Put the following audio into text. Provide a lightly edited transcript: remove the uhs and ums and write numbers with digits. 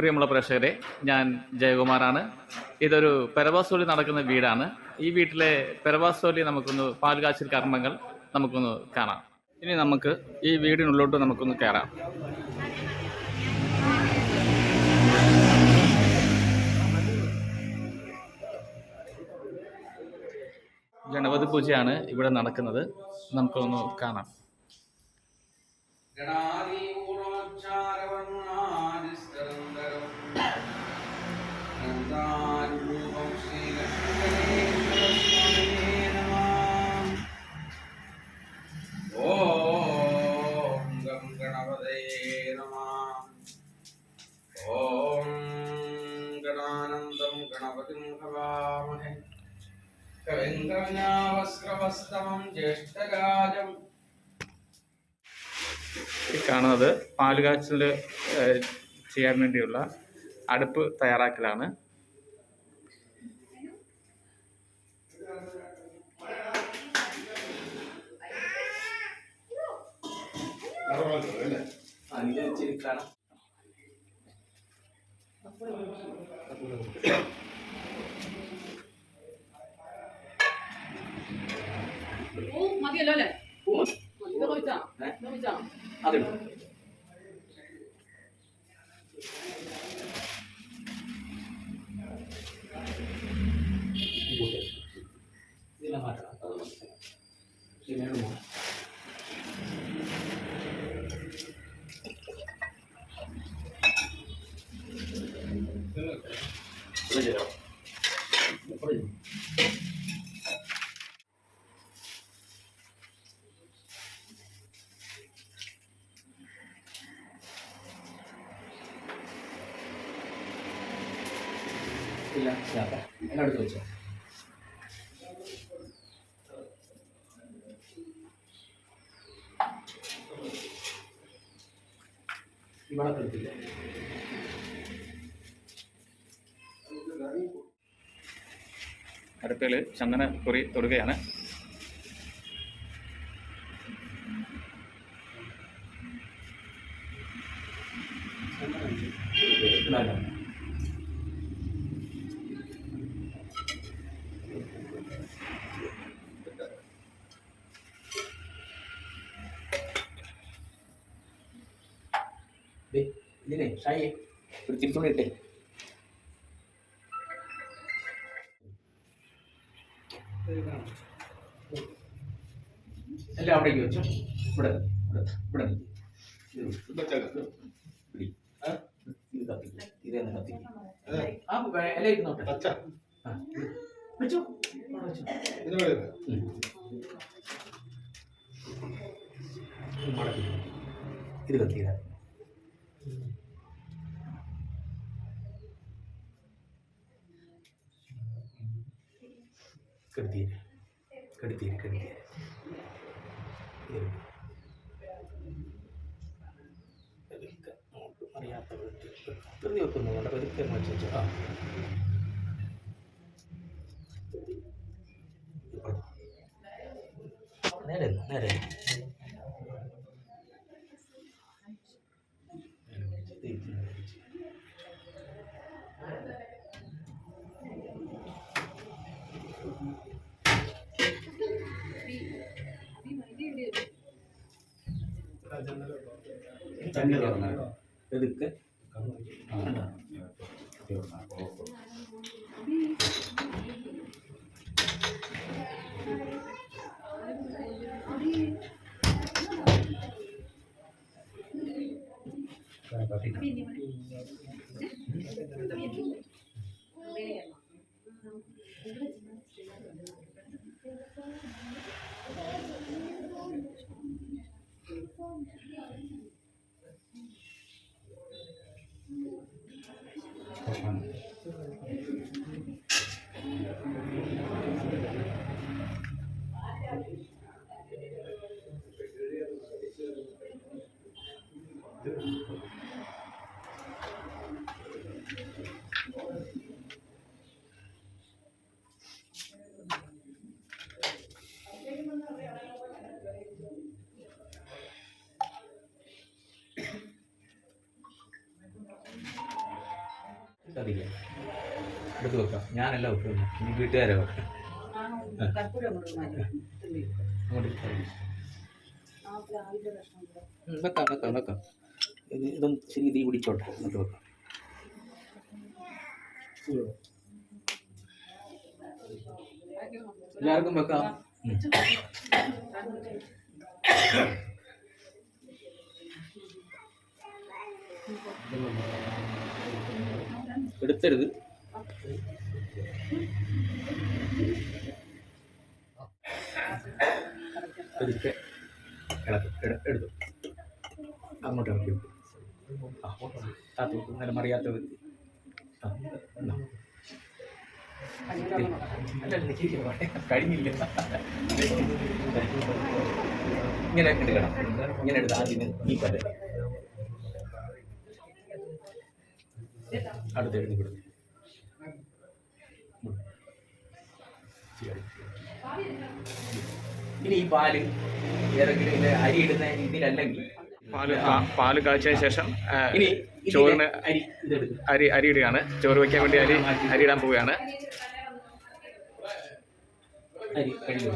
പ്രിയമുള്ള പ്രേക്ഷകരെ, ഞാൻ ജയകുമാറാണ്. ഇതൊരു പെരവാസോലി നടക്കുന്ന വീടാണ്. ഈ വീട്ടിലെ പെരവാസോലി നമുക്കൊന്ന് പാൽകാച്ചൽ കർമ്മങ്ങൾ നമുക്കൊന്ന് കാണാം. ഇനി നമുക്ക് ഈ വീടിനുള്ളോട്ട് നമുക്കൊന്ന് കയറാം. ഗണപതി പൂജയാണ് ഇവിടെ നടക്കുന്നത്. നമുക്കൊന്ന് കാണാം. ഈ കാണുന്നത് പാലുകാച്ചൽ ചെയ്യാൻ വേണ്ടിയുള്ള അടുപ്പ് തയ്യാറാക്കലാണ്. മതിയല്ലോ അല്ലേ? എന്നോട് ചോദിച്ചോ. ഇവിടെ കളിക്കില്ല. അടുപ്പിൽ ചന്ദന കുറി തൊടുകയാണ്. ഇതിനെ ഷായി ഒരു തിരിച്ചുകൊണ്ട് ഇട്ടേ. എല്ലാം അവിടേക്ക് വെച്ചോ. ഇവിടെ ഇവിടെ ഇത് കത്തിക്കും. ഇതേന്ന് കത്തിക്കും. ആ ഇല ഇരുന്നോട്ടെ. വെച്ചോ. മടക്കി ഇത് കത്തിയില്ല. കെടുത്തീര് കെടുത്തീര് കെടുത്തീര് അറിയാത്ത പ്രതി വെക്കുന്നുണ്ട്. പതുക്കെ വെച്ചു. ആ നേരെ നേരെ എതുക്കെ കത്തിക്കാം, എടുത്ത് വെക്കാം. ഞാനല്ല വെക്കുന്നു, ഇനി വീട്ടുകാരെ വെക്കാം. കർപ്പൂരം അങ്ങോട്ട് മാറ്റി. അങ്ങോട്ട് ഇട്ടാൽ മതി. ആ പ്ലാവിന്റെ കഷ്ണം കൂടെ. വെക്കാം വെക്കാം വെക്കാം. ഇതൊന്ന് ശരി തീ പിടിച്ചോട്ടെ, എന്നിട്ട് വെക്കാം. എല്ലാവർക്കും വെക്കാം. എടുത്തരുത്. എടുത്ത് എടുത്തു അങ്ങോട്ട് ഇറക്കി വെക്കും. ഇന്നലെ മറിയാത്ത വ്യക്തി. കഴിഞ്ഞില്ല. ഇങ്ങനെ എടുക്കണം, ഇങ്ങനെ എടുത്ത് ആദ്യം ഈ പല്ല് അടുത്ത് എഴുതി കൊടുക്കും. ഇനി ഈ പാല് ഏതെങ്കിലും ഇതിൽ അരി ഇടുന്ന ഇതിലല്ലെങ്കിൽ പാല് കാച്ചതിന് ശേഷം ഇനി ചോറിന് അരി ഇതെടുക്കും. അരി ഇടുകയാണ്. ചോറ് വയ്ക്കാൻ വേണ്ടി അരി ഇടാൻ പോവുകയാണ്. അരി കഴുകുക.